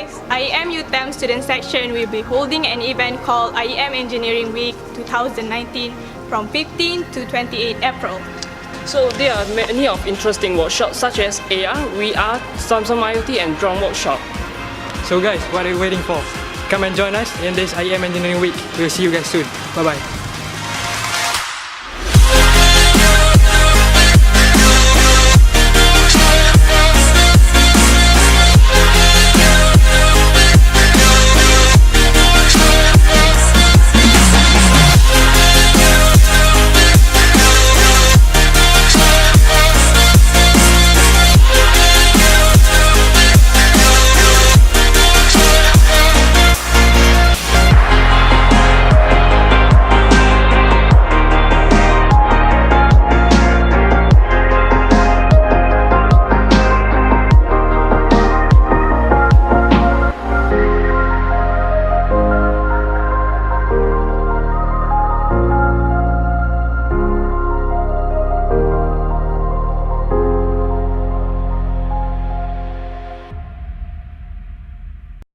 guys, IEM UTeM student section will be holding an event called IEM Engineering Week 2019 from 15 to 28 April. So there are many of interesting workshops such as AR, VR, Samsung IoT and drone workshop. So guys, what are you waiting for? Come and join us in this IEM Engineering Week. We'll see you guys soon. Bye bye.